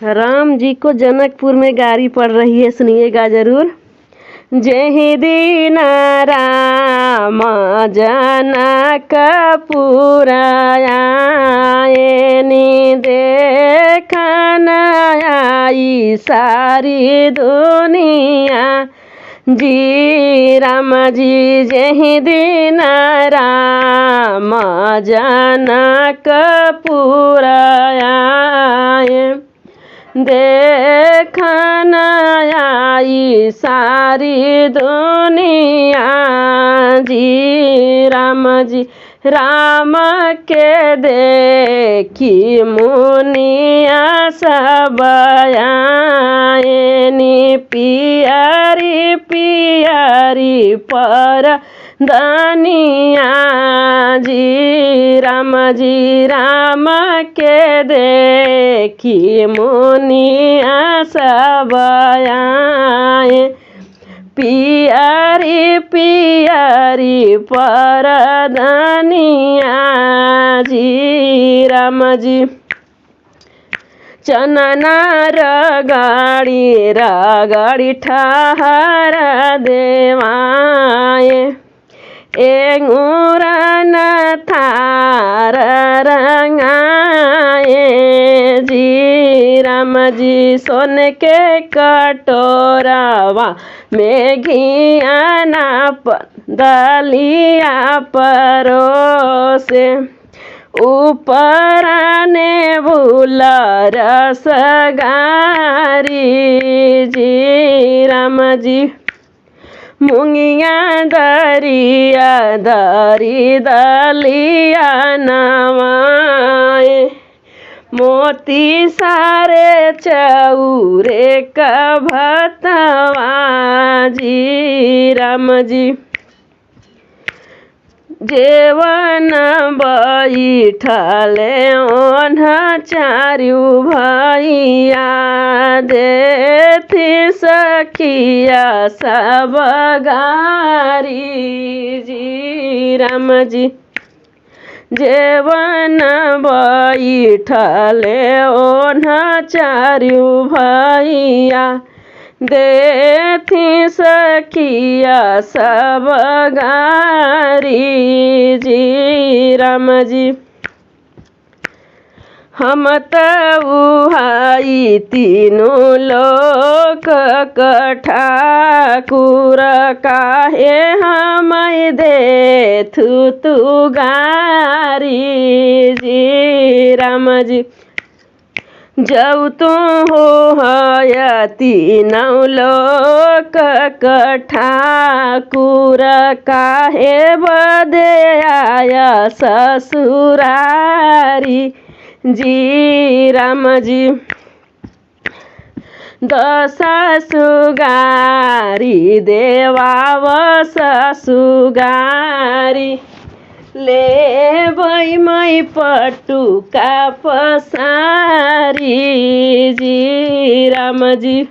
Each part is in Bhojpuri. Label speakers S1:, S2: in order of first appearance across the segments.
S1: राम जी को जनकपुर में गारी पड़ रही है, सुनिएगा जरूर। जहि दिन राम जनकपुर आए, देखन आई सारी दुनिया। जी राम जी जहि दिन राम जनकपुर आए, देखन आई सारी दुनिया। जी राम के देखी मुनिया सब आए, पियरी पियरी पर दनिया। जी राम के देखी मुनिया सब आए, पियरी पियरी पर दनिया। जी राम जी चनना रगड़ी ठहर देवाए, एंगूरन थार रंगाए। जी राम जी सोन के कटोरवा में घियाना दलिया परोसे, ऊपर ने भूला रस गारी। जी राम जी मुंगिया दरिया दरी दलिया नवाए, मोती सारे चौरे कभतवा। जी राम जी जेवन बैठले ओन्हा चारू भैया, देथी सखिया सब गारी। जी राम जी जेवन बैठले ओन्हा चारू भैया, देथी सखिया सब गारी। जी राम जी हम उहाई तीनों लोक ठाकुर, काहे हम देथु तू गारी। जी राम जी जब तू हो तीनों लोक ठाकुर, काहे बदे आया ससुरारी। जी राम जी दशा सुगारी देवाव ससुगारी, ले मई पटुका पसारी। जी राम जी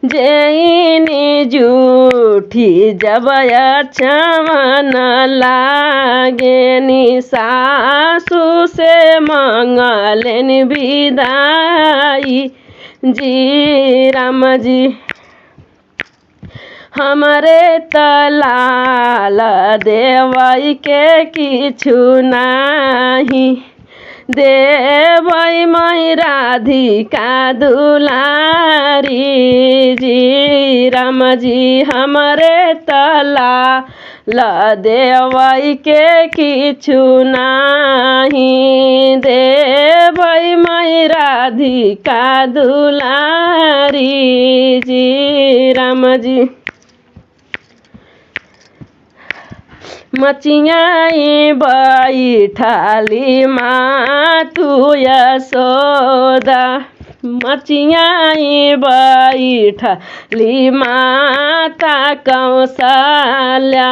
S1: जैनी जूठी जब चमन लागे, सासु से मंगलन विदाई। जी राम जी हमरे तलाल देवई के किछु नाही, देवई मई राधिका दुलारी। जी राम जी हमरे तलाल देवई के किछु नाही, देवई मई राधिका दुलारी। जी राम जी मचियाई बैठाली मातु यशोदा, मचियाई बैठाली माता कौशल्या,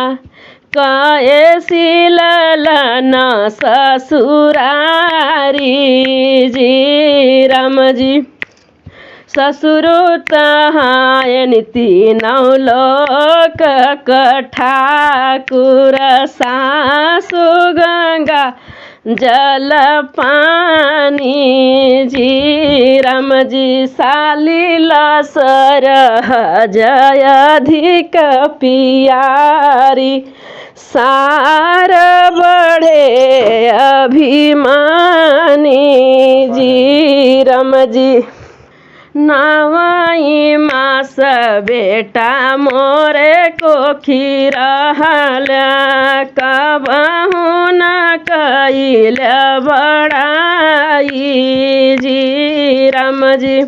S1: कैसी ललन ससुरारी। जी राम जी ससुर तहायन तीनों लोक ठाकुर, सासु गंगा जल पानी जी राम जी सालिल सर जय अधिक पियारी सार बढ़े अभिमानी जी राम जी नवाई मास बेटा मोरे कोखी रहल कबहू न कैल बड़ाई जी राम जी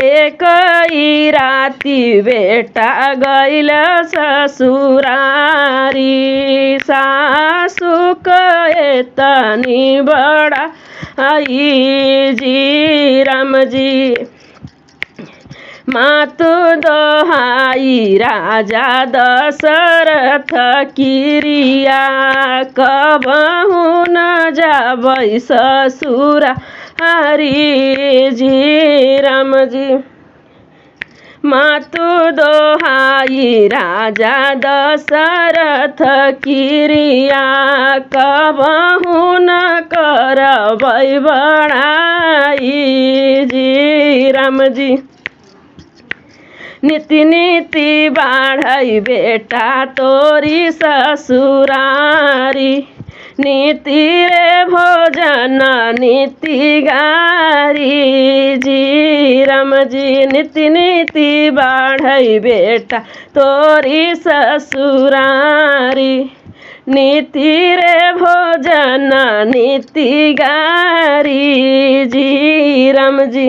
S1: एक ही राती बेटा गैल ससुरारी सासु कहे तनी बड़ा आई जी राम जी मातु दोहाई राजा दशरथ किरिया कबहू न जाबै ससुरा हरि जी राम जी मातु दोहाई राजा दशरथ किरिया कबहू न करबै बड़ाई जी राम जी नीति नीति बाढ़ई बेटा तोरी ससुरारी नीति रे भोजन नीति गारी जी राम जी नीति नीति बाढ़ई बेटा तोरी ससुरारी नीति रे भोजन नीति गारी जी राम जी।